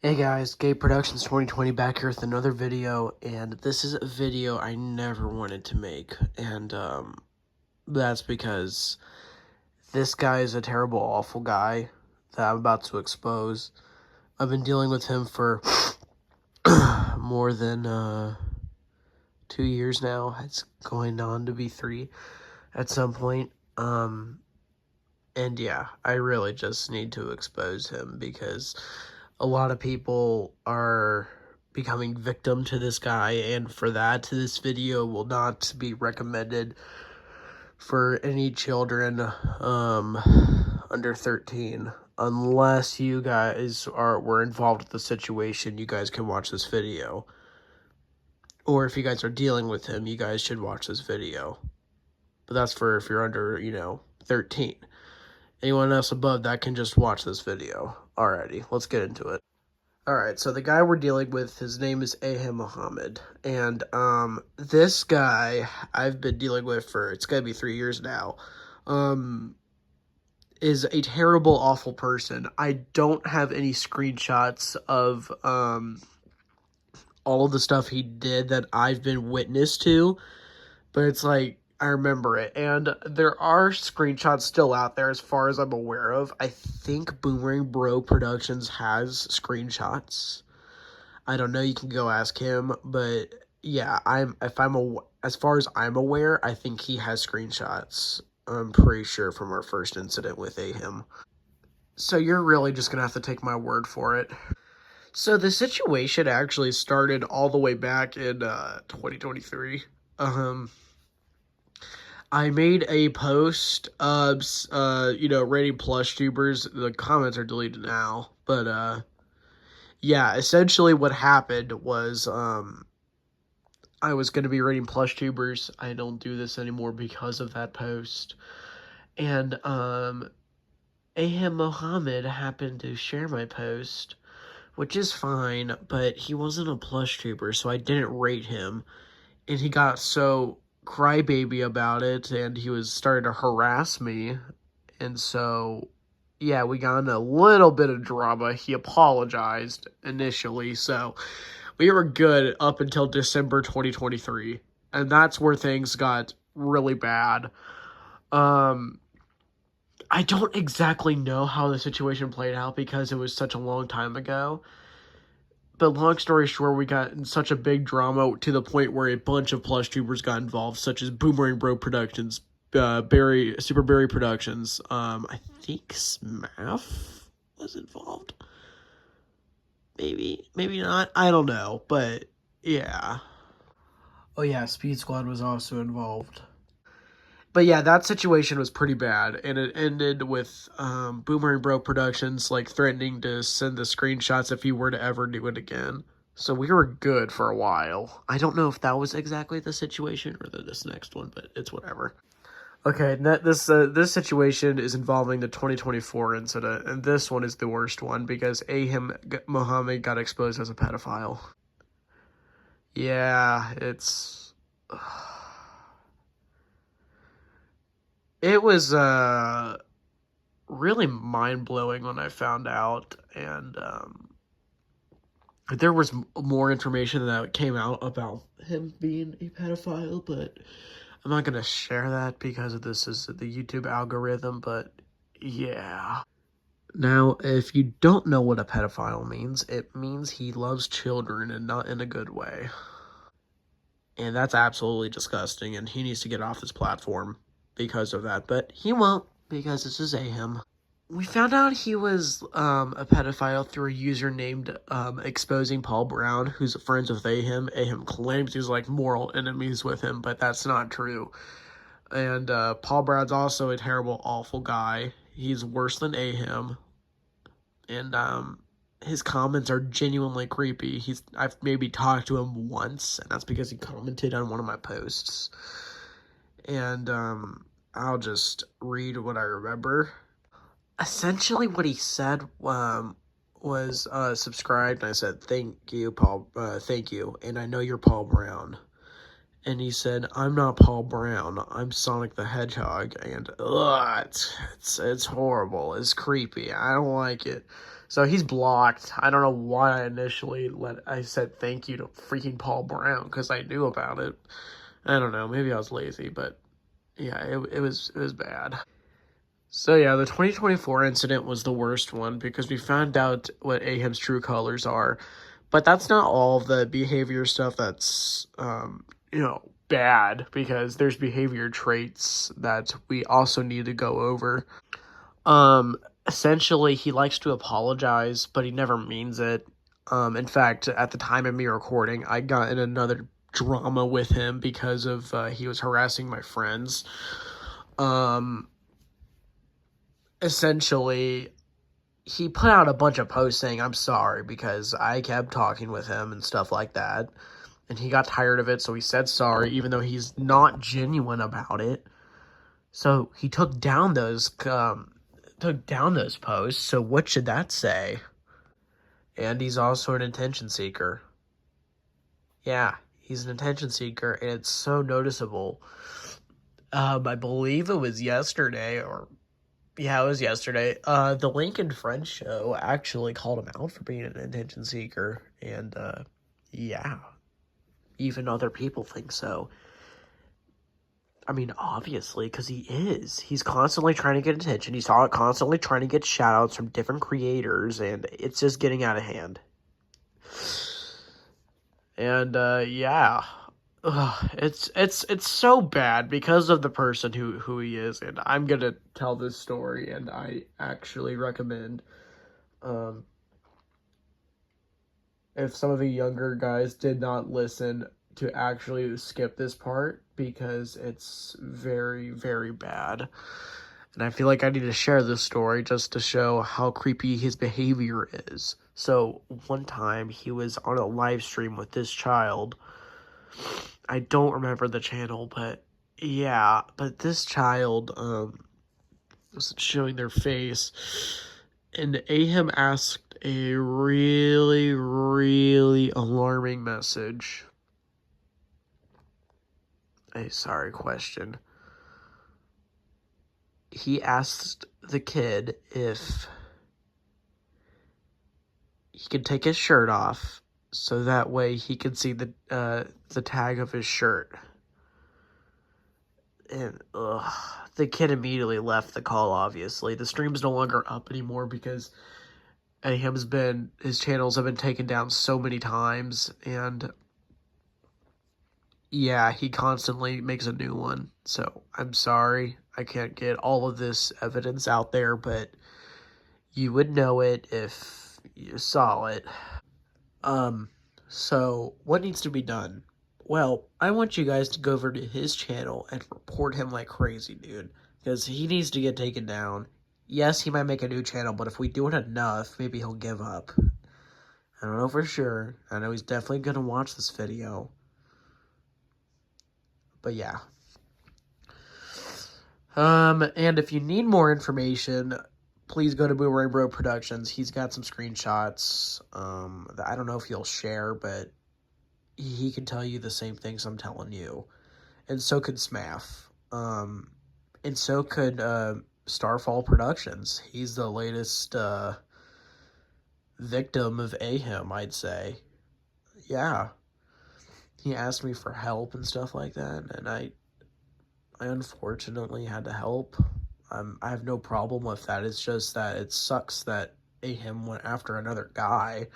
Hey guys, Gabe Productions 2020 back here with another video, and this is a video I never wanted to make, and that's because this guy is a terrible, awful guy that I'm about to expose. I've been dealing with him for more than 2 years now. It's going on to be 3 at some point, and yeah, I really just need to expose him because a lot of people are becoming victim to this guy, and for that, this video will not be recommended for any children under 13. Unless you guys were involved with the situation, you guys can watch this video. Or if you guys are dealing with him, you guys should watch this video. But that's for if you're under, 13. Anyone else above that can just watch this video. Alrighty, let's get into it. Alright, so the guy we're dealing with, his name is Aham Muhammad, and, this guy I've been dealing with for, it's gonna be 3 years now, is a terrible, awful person. I don't have any screenshots of, all of the stuff he did that I've been witness to, but it's like, I remember it, and there are screenshots still out there as far as I'm aware of. I think Boomerang Bro Productions has screenshots. I don't know, you can go ask him, but yeah, as far as I'm aware, I think he has screenshots. I'm pretty sure from our first incident with Aham. So you're really just gonna have to take my word for it. So the situation actually started all the way back in 2023. I made a post rating plush tubers. The comments are deleted now, but yeah, essentially what happened was I was going to be rating plush tubers. I don't do this anymore because of that post. And Aham Mohammed happened to share my post, which is fine, but he wasn't a plush tuber, so I didn't rate him. And he got so crybaby about it, and he was starting to harass me, and so yeah, we got in a little bit of drama. He apologized initially, so we were good up until December 2023, and that's where things got really bad. I don't exactly know how the situation played out because it was such a long time ago. But long story short, we got in such a big drama to the point where a bunch of plush tubers got involved, such as Boomerang Bro Productions, Super Berry Productions. I think Smaff was involved. Maybe not. I don't know, but yeah. Oh yeah, Speed Squad was also involved. But yeah, that situation was pretty bad, and it ended with Boomerang Bro Productions like threatening to send the screenshots if he were to ever do it again. So we were good for a while. I don't know if that was exactly the situation or this next one, but it's whatever. Okay, this situation is involving the 2024 incident, and this one is the worst one because Aham Mohammed got exposed as a pedophile. Yeah, it was really mind-blowing when I found out, and there was more information that came out about him being a pedophile, but I'm not going to share that because this is the YouTube algorithm, but yeah. Now, if you don't know what a pedophile means, it means he loves children and not in a good way. And that's absolutely disgusting, and he needs to get off this platform because of that, but he won't because this is Aham. We found out he was a pedophile through a user named Exposing Paul Brown, who's friends with Aham. Aham claims he's like moral enemies with him, but that's not true. And Paul Brown's also a terrible, awful guy. He's worse than Aham. And his comments are genuinely creepy. I've maybe talked to him once, and that's because he commented on one of my posts. And I'll just read what I remember. Essentially, what he said was subscribed, and I said, thank you, Paul, thank you, and I know you're Paul Brown. and he said, "I'm not Paul Brown, I'm Sonic the Hedgehog," and ugh, it's horrible, it's creepy, I don't like it. So he's blocked. I don't know why I said thank you to freaking Paul Brown, because I knew about it. I don't know, maybe I was lazy, but yeah, it was bad. So yeah, the 2024 incident was the worst one because we found out what Ahim's true colors are. But that's not all of the behavior stuff that's, bad, because there's behavior traits that we also need to go over. Essentially, he likes to apologize, but he never means it. In fact, at the time of me recording, I got in another drama with him because of he was harassing my friends. Essentially, he put out a bunch of posts saying I'm sorry because I kept talking with him and stuff like that, and he got tired of it, so he said sorry even though he's not genuine about it. So he took down those posts. So what should that say? And he's also an attention seeker. Yeah, he's an attention seeker, and it's so noticeable. I believe it was yesterday, or yeah, it was yesterday. The Lincoln Friends show actually called him out for being an attention seeker, and yeah, even other people think so. I mean, obviously, because he is. He's constantly trying to get attention. He's constantly trying to get shout-outs from different creators, and it's just getting out of hand. And yeah, it's so bad because of the person who he is, and I'm gonna tell this story, and I actually recommend, um, if some of the younger guys did not listen, to actually skip this part because it's very, very bad. And I feel like I need to share this story just to show how creepy his behavior is. So one time he was on a live stream with this child. I don't remember the channel, but yeah, but this child was showing their face, and Ahim asked a really, really alarming message. Question. He asked the kid if he could take his shirt off so that way he could see the tag of his shirt. And the kid immediately left the call, obviously. The stream's no longer up anymore because his channels have been taken down so many times, and yeah, he constantly makes a new one. So I'm sorry I can't get all of this evidence out there, but you would know it if you saw it. So what needs to be done? Well, I want you guys to go over to his channel and report him like crazy, dude. Because he needs to get taken down. Yes, he might make a new channel, but if we do it enough, maybe he'll give up. I don't know for sure. I know he's definitely going to watch this video. But yeah. And if you need more information, please go to Boomerang Bro Productions. He's got some screenshots that I don't know if he'll share, but he can tell you the same things I'm telling you. And so could Smaff. And so could Starfall Productions. He's the latest victim of Ahim, I'd say. Yeah. He asked me for help and stuff like that, and I unfortunately had to help. I have no problem with that. It's just that it sucks that Ahim went after another guy.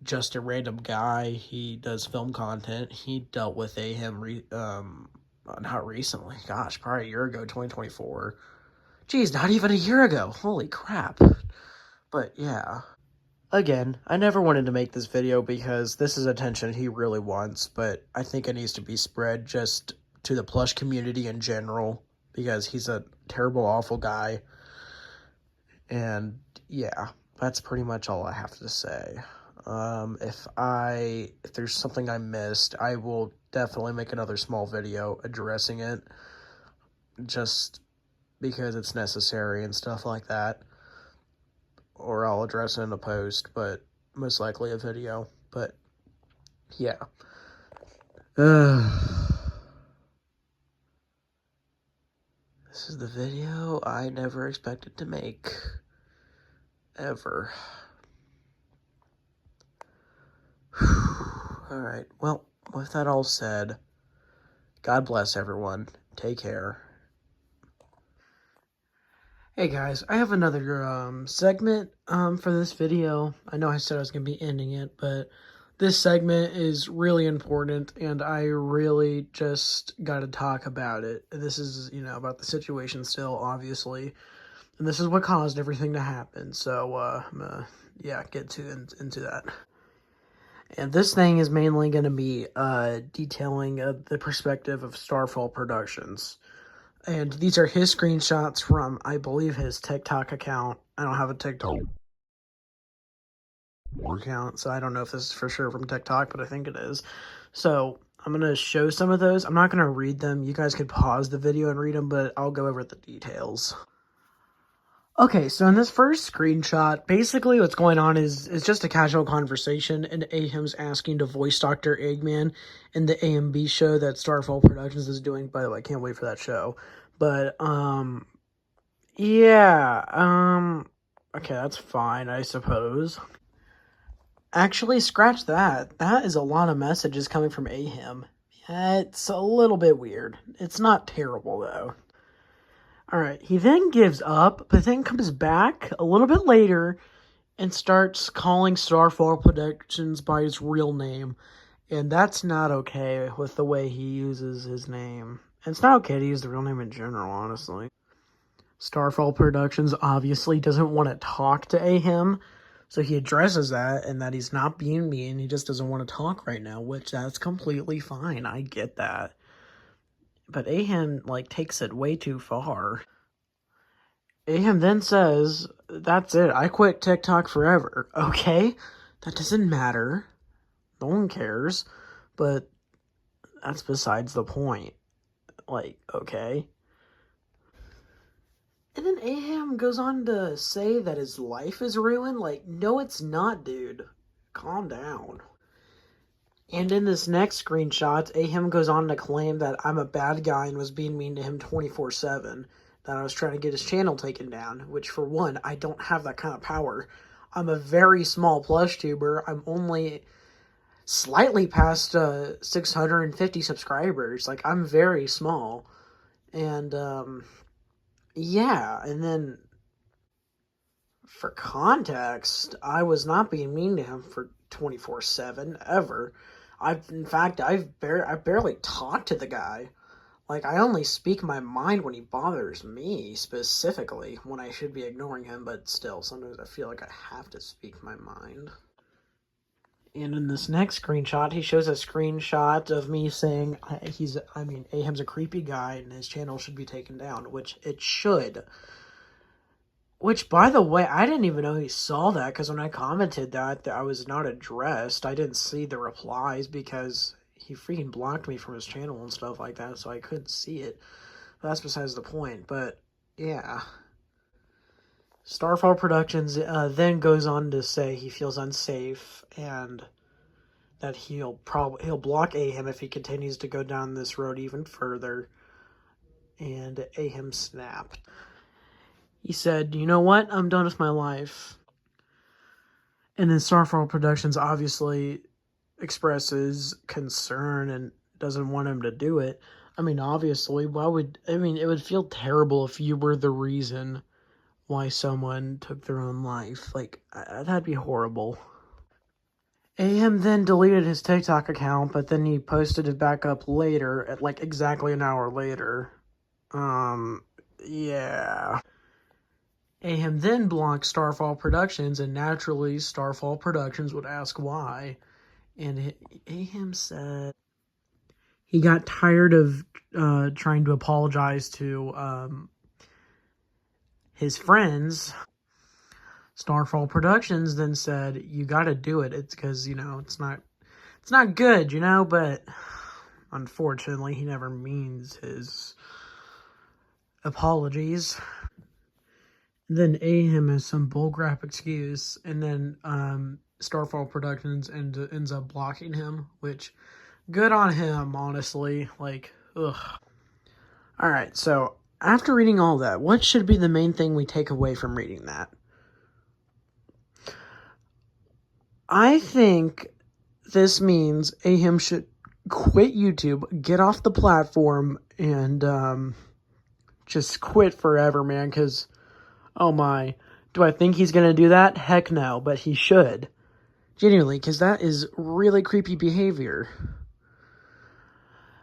Just a random guy. He does film content. He dealt with Ahim not recently. Gosh, probably a year ago, 2024. Geez, not even a year ago. Holy crap. But yeah. Again, I never wanted to make this video because this is attention he really wants, but I think it needs to be spread just to the plush community in general because he's a terrible, awful guy. And yeah, that's pretty much all I have to say. If there's something I missed, I will definitely make another small video addressing it, just because it's necessary and stuff like that. Or I'll address it in a post, but most likely a video. But yeah. This is the video I never expected to make. Ever. Alright, well, with that all said, God bless everyone. Take care. Hey guys, I have another segment for this video. I know I said I was going to be ending it, but this segment is really important and I really just got to talk about it. This is, about the situation still, obviously. And this is what caused everything to happen. So, I'm gonna, get into that. And this thing is mainly going to be detailing the perspective of Starfall Productions. And these are his screenshots from, I believe, his TikTok account. I don't have a TikTok account, so I don't know if this is for sure from TikTok, but I think it is. So I'm going to show some of those. I'm not going to read them. You guys could pause the video and read them, but I'll go over the details. Okay, so in this first screenshot, basically what's going on is just a casual conversation, and Ahim's asking to voice Dr. Eggman in the AMB show that Starfall Productions is doing. By the way, I can't wait for that show. But, yeah, okay, that's fine, I suppose. Actually, scratch that. That is a lot of messages coming from Ahim. Yeah, it's a little bit weird. It's not terrible, though. Alright, he then gives up, but then comes back a little bit later and starts calling Starfall Productions by his real name. And that's not okay with the way he uses his name. And it's not okay to use the real name in general, honestly. Starfall Productions obviously doesn't want to talk to Ahim, so he addresses that and that he's not being mean. He just doesn't want to talk right now, which that's completely fine. I get that. But Ahim, takes it way too far. Ahim then says, that's it, I quit TikTok forever. Okay, that doesn't matter. No one cares. But that's besides the point. Okay. And then Ahim goes on to say that his life is ruined. No, it's not, dude. Calm down. And in this next screenshot, Ahim goes on to claim that I'm a bad guy and was being mean to him 24/7. That I was trying to get his channel taken down, which for one, I don't have that kind of power. I'm a very small plush tuber. I'm only slightly past 650 subscribers. I'm very small. And, yeah, and then for context, I was not being mean to him for 24/7 ever. In fact, I barely talked to the guy. I only speak my mind when he bothers me, specifically, when I should be ignoring him, but still, sometimes I feel like I have to speak my mind. And in this next screenshot, he shows a screenshot of me saying Ahim's a creepy guy and his channel should be taken down, which it should. Which, by the way, I didn't even know he saw that, because when I commented that I was not addressed, I didn't see the replies because he freaking blocked me from his channel and stuff like that, so I couldn't see it. But that's besides the point, but yeah. Starfall Productions then goes on to say he feels unsafe and that he'll block Ahim if he continues to go down this road even further. And Ahim snapped. He said, you know what? I'm done with my life. And then Starfall Productions obviously expresses concern and doesn't want him to do it. I mean, obviously, it would feel terrible if you were the reason why someone took their own life. That'd be horrible. Ahim then deleted his TikTok account, but then he posted it back up later, at exactly an hour later. Yeah. Ahim then blocked Starfall Productions, and naturally, Starfall Productions would ask why. And Ahim said he got tired of trying to apologize to his friends. Starfall Productions then said, you gotta do it. It's because, it's not good, but unfortunately, he never means his apologies. Then Ahim has some bullcrap excuse, and then Starfall Productions ends up blocking him, which Good on him, honestly. Like, ugh. Alright, so after reading all that, what should be the main thing we take away from reading that? I think this means Ahem should quit YouTube, get off the platform, and just quit forever, man, because, oh my, do I think he's going to do that? Heck no, but he should. Genuinely, because that is really creepy behavior.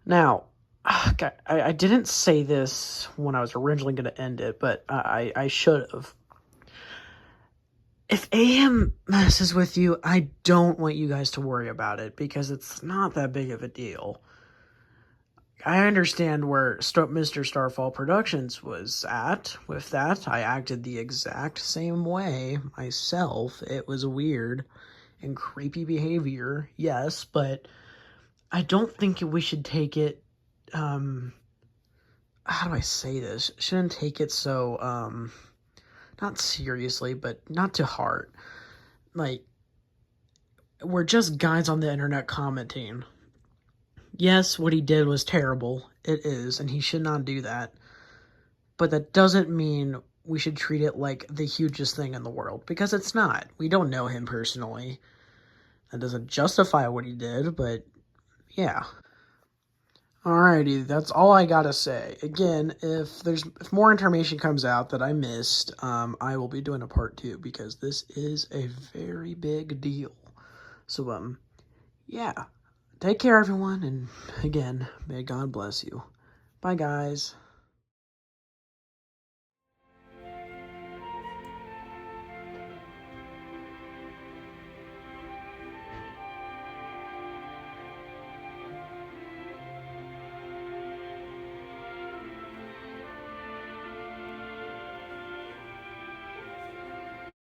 Now, I didn't say this when I was originally going to end it, but I should have. If AM messes with you, I don't want you guys to worry about it, because it's not that big of a deal. I understand where Mr. Starfall Productions was at with that. I acted the exact same way myself. It was weird and creepy behavior, yes, but I don't think we should take it, how do I say this? Shouldn't take it so, not seriously, but not to heart. Like, we're just guys on the internet commenting. Yes, what he did was terrible. It is, and he should not do that. But that doesn't mean we should treat it like the hugest thing in the world, because it's not. We don't know him personally. That doesn't justify what he did, but yeah. Alrighty, that's all I gotta say. Again, if more information comes out that I missed, I will be doing a part 2, because this is a very big deal. So, yeah. Take care, everyone, and again, may God bless you. Bye, guys.